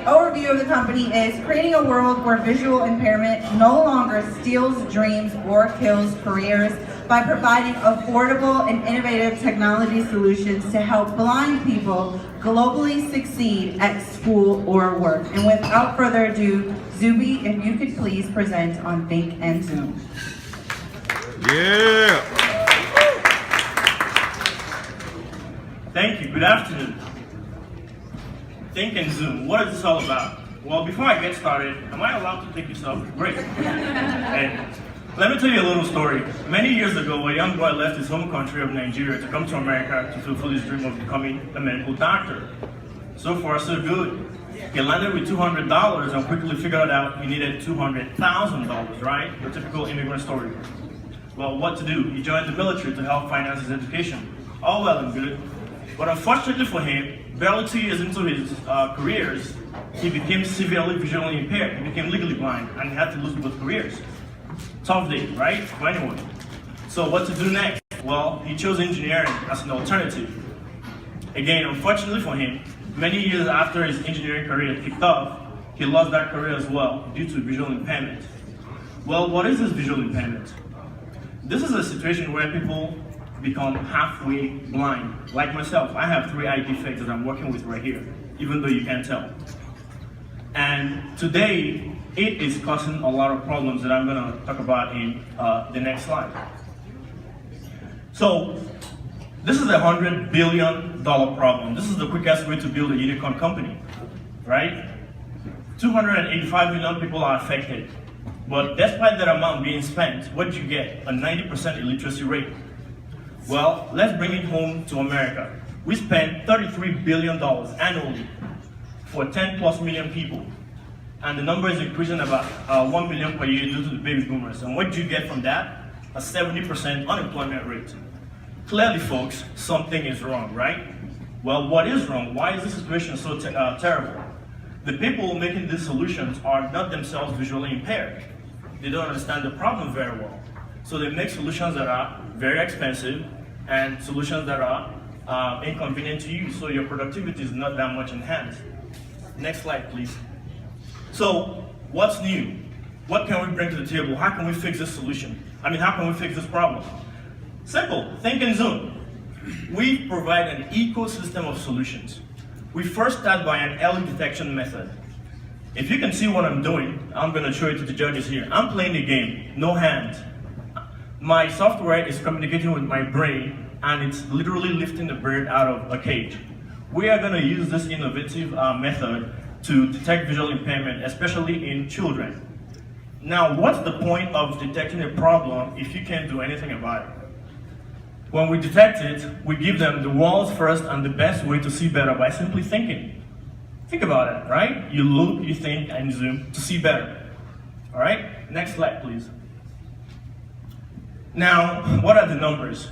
overview of the company is creating a world where visual impairment no longer steals dreams or kills careers by providing affordable and innovative technology solutions to help blind people globally succeed at school or work. And without further ado, Zuby, if you could please present on Think and Zoom. Yeah. Thank you. Good afternoon. Think and Zoom. What is this all about? Well, before I get started, am I allowed to take yourself? Great. And let me tell you a little story. Many years ago, a young boy left his home country of Nigeria to come to America to fulfill his dream of becoming a medical doctor. So far, so good. He landed with $200 and quickly figured out he needed $200,000, right? The typical immigrant story. Well, what to do? He joined the military to help finance his education. All well and good. But unfortunately for him, barely 2 years into his careers, he became severely visually impaired. He became legally blind and he had to lose both careers. Tough day, right? For anyone. So what to do next? Well, he chose engineering as an alternative. Again, unfortunately for him, many years after his engineering career kicked off, he lost that career as well due to visual impairment. Well, what is this visual impairment? This is a situation where people become halfway blind. Like myself, I have 3 eye defects that I'm working with right here, even though you can't tell. And today, it is causing a lot of problems that I'm going to talk about in the next slide. So, this is a $100 billion problem. This is the quickest way to build a unicorn company, right? 285 million people are affected. But despite that amount being spent, what do you get? A 90% illiteracy rate. Well, let's bring it home to America. We spend $33 billion annually for 10 plus million people. And the number is increasing about 1 million per year due to the baby boomers. And what do you get from that? A 70% unemployment rate. Clearly, folks, something is wrong, right? Well, what is wrong? Why is this situation so terrible? The people making these solutions are not themselves visually impaired. They don't understand the problem very well. So they make solutions that are very expensive and solutions that are inconvenient to use. So your productivity is not that much enhanced. Next slide, please. So what's new? What can we bring to the table? How can we fix this solution? How can we fix this problem? Simple, Think and Zoom. We provide an ecosystem of solutions. We first start by an early detection method. If you can see what I'm doing, I'm going to show it to the judges here. I'm playing the game, no hands. My software is communicating with my brain and it's literally lifting the bird out of a cage. We are going to use this innovative method to detect visual impairment, especially in children. Now, what's the point of detecting a problem if you can't do anything about it? When we detect it, we give them the world's first and the best way to see better by simply thinking. Think about it, right? You look, you think, and zoom to see better. All right? Next slide, please. Now, what are the numbers?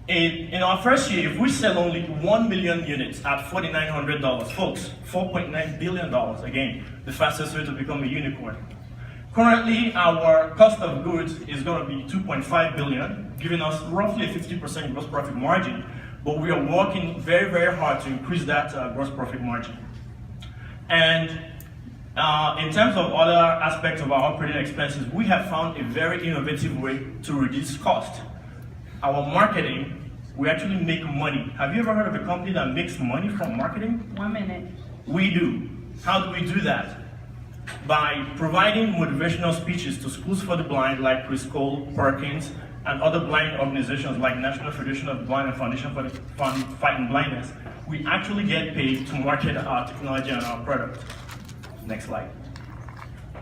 In our first year, if we sell only 1 million units at $4,900, folks, $4.9 billion, again, the fastest way to become a unicorn. Currently, our cost of goods is going to be $2.5 billion, giving us roughly a 50% gross profit margin, but we are working very, very hard to increase that gross profit margin. And in terms of other aspects of our operating expenses, we have found a very innovative way to reduce cost. Our marketing, we actually make money. Have you ever heard of a company that makes money from marketing? 1 minute. We do. How do we do that? By providing motivational speeches to schools for the blind like Chris Cole, Perkins, and other blind organizations like National Federation of the Blind and Foundation for the Fighting Blindness. We actually get paid to market our technology and our product. Next slide.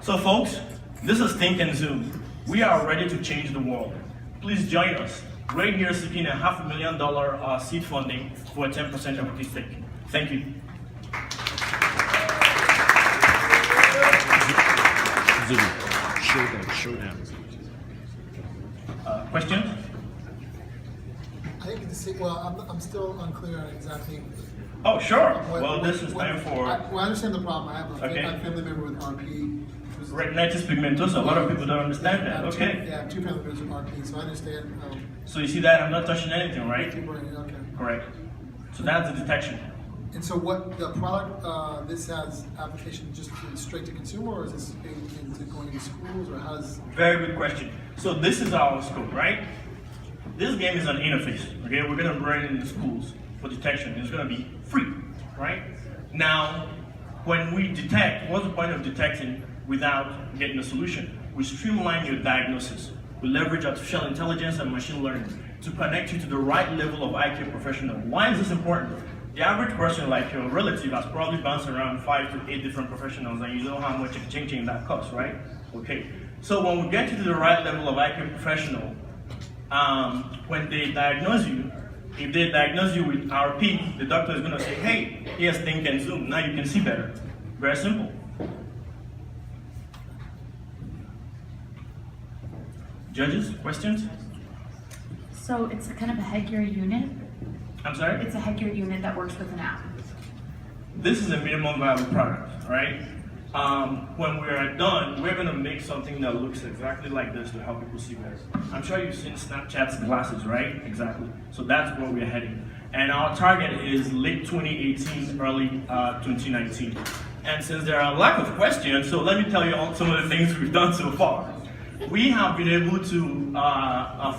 So folks, this is Think and Zoom. We are ready to change the world. Please join us. Right here seeking a $500,000 seed funding for a 10% equity stake. Thank you. Show them. Questions? I think it's, well, I'm still unclear on exactly. Oh, sure. Well, this is time for. I understand the problem. I have a Okay. family member with RP. Retinitis pigmentosa. A lot of people don't understand that. Okay. Yeah, 2 family members with RP, so I understand. So you see that I'm not touching anything, right? Okay. Correct. So that's the detection. And so what the product, this has application just straight to consumer, or is this into going into schools, or how does? Very good question. So this is our scope, right? This game is an interface, okay? We're gonna run it in the schools for detection. It's gonna be free, right? Now, when we detect, what's the point of detecting without getting a solution? We streamline your diagnosis. We leverage artificial intelligence and machine learning to connect you to the right level of eye care professional. Why is this important? The average person, like your relative, has probably bounced around 5 to 8 different professionals, and you know how much changing that costs, right? Okay. So when we get you to the right level of eye care professional, when they diagnose you, if they diagnose you with RP, the doctor is going to say, hey, here's Think and Zoom. Now you can see better. Very simple. Judges, questions? So it's kind of a headgear unit. I'm sorry? It's a headgear unit that works with an app. This is a minimum viable product, right? When we're done, we're gonna make something that looks exactly like this to help people see better. I'm sure you've seen Snapchat's glasses, right? Exactly. So that's where we're heading. And our target is late 2018, early 2019. And since there are a lack of questions, so let me tell you all some of the things we've done so far. We have been able to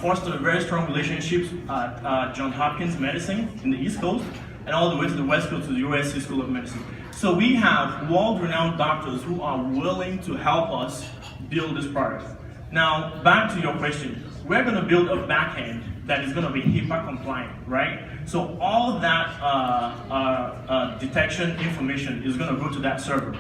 foster very strong relationships at Johns Hopkins Medicine in the East Coast and all the way to the West Coast to the USC School of Medicine. So we have world-renowned doctors who are willing to help us build this product. Now, back to your question, we're going to build a backend that is going to be HIPAA compliant, right? So all that detection information is going to go to that server.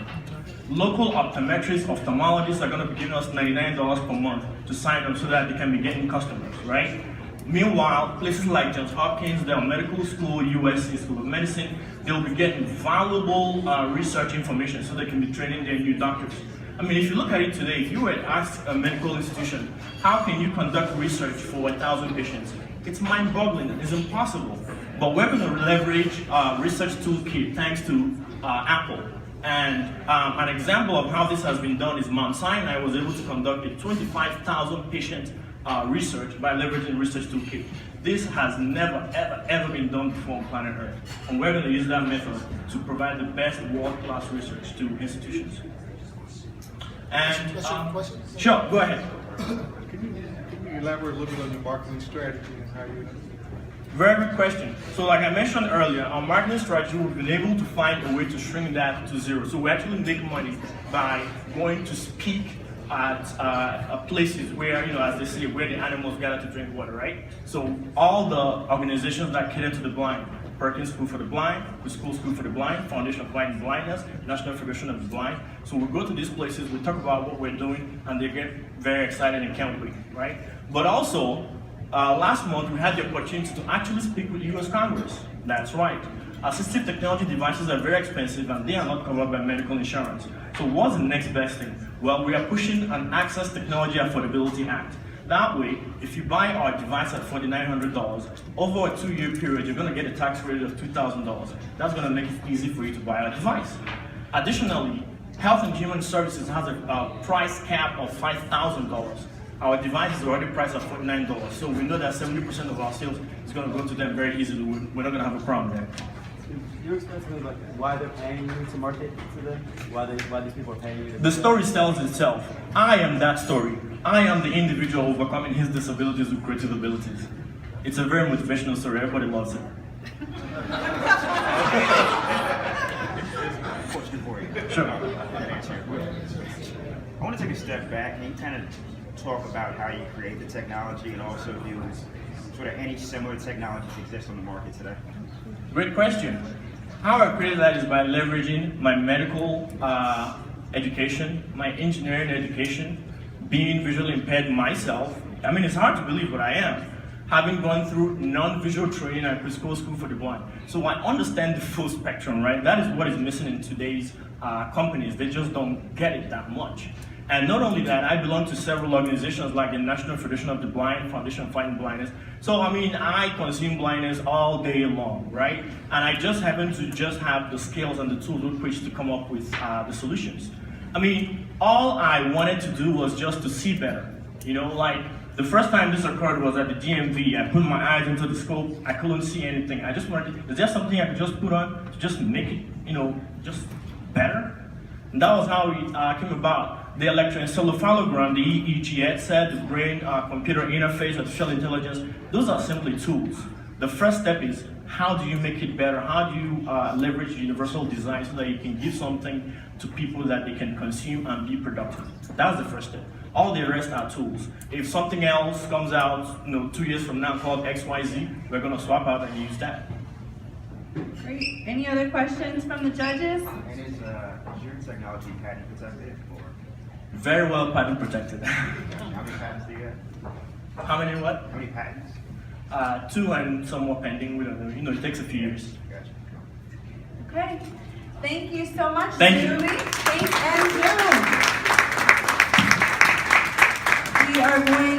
Local optometrists, ophthalmologists are going to be giving us $99 per month to sign up so that they can be getting customers, right? Meanwhile, places like Johns Hopkins, Dell Medical School, USC School of Medicine, they'll be getting valuable research information so they can be training their new doctors. I mean, if you look at it today, if you were to ask a medical institution, how can you conduct research for 1,000 patients? It's mind-boggling, it's impossible. But we're going to leverage Research Toolkit thanks to Apple. And an example of how this has been done is Mount Sinai was able to conduct a 25,000 patient research by leveraging Research Toolkit. This has never, ever been done before on planet Earth. And we're going to use that method to provide the best world-class research to institutions. And Question? sure, go ahead. Can you elaborate a little bit on your marketing strategy and how you? Very good question. So like I mentioned earlier, our marketing strategy, we've been able to find a way to shrink that to zero. So we actually make money by going to speak at places where, you know, as they say, where the animals gather to drink water, right? So all the organizations that cater to the blind, Perkins School for the Blind, the School for the Blind, Foundation of Fighting Blindness, National Federation of the Blind. So we go to these places, we talk about what we're doing, and they get very excited and can't wait, right? But also, last month we had the opportunity to actually speak with US Congress. That's right. Assistive technology devices are very expensive and they are not covered by medical insurance. So what's the next best thing? Well, we are pushing an Access Technology Affordability Act. That way, if you buy our device at $4,900, over a 2-year period, you're going to get a tax credit of $2,000. That's going to make it easy for you to buy our device. Additionally, Health and Human Services has a price cap of $5,000. Our device is already priced at $49, so we know that 70% of our sales is going to go to them very easily. We're not going to have a problem there. Can you explain to me like why they're paying you to market to them? Why these people are paying you? The story tells itself. I am that story. I am the individual overcoming his disabilities with creative abilities. It's a very motivational story. Everybody loves it. Question for you. Sure. I want to take a step back and you kind of talk about how you create the technology and also do sort of any similar technologies exist on the market today. Great question. How I created that is by leveraging my medical education, my engineering education, being visually impaired myself. I mean, it's hard to believe, but I am. Having gone through non-visual training at Preschool School for the Blind. So I understand the full spectrum, right? That is what is missing in today's companies. They just don't get it that much. And not only that, I belong to several organizations like the National Federation of the Blind, Foundation of Fighting Blindness. So I mean, I consume blindness all day long, right? And I just happen to just have the skills and the tools with which to come up with the solutions. I mean, all I wanted to do was just to see better. You know, like The first time this occurred was at the DMV. I put my eyes into the scope. I couldn't see anything. I just wanted, is there something I could just put on to just make it, just better? And that was how it came about. The electroencephalogram, the EEG headset, the brain computer interface, artificial intelligence, those are simply tools. The first step is, how do you make it better? How do you leverage universal design so that you can give something to people that they can consume and be productive? That's the first step. All the rest are tools. If something else comes out, 2 years from now called XYZ, we're gonna swap out and use that. Great. Any other questions from the judges? And is your technology patent protected, or Very well patent protected. how many patents do you have? How many what? How many patents? 2 and some more pending. We don't know. It takes a few years. Gotcha. Okay. Thank you so much, Thank you. Julie. Thanks, and Zoom. We are going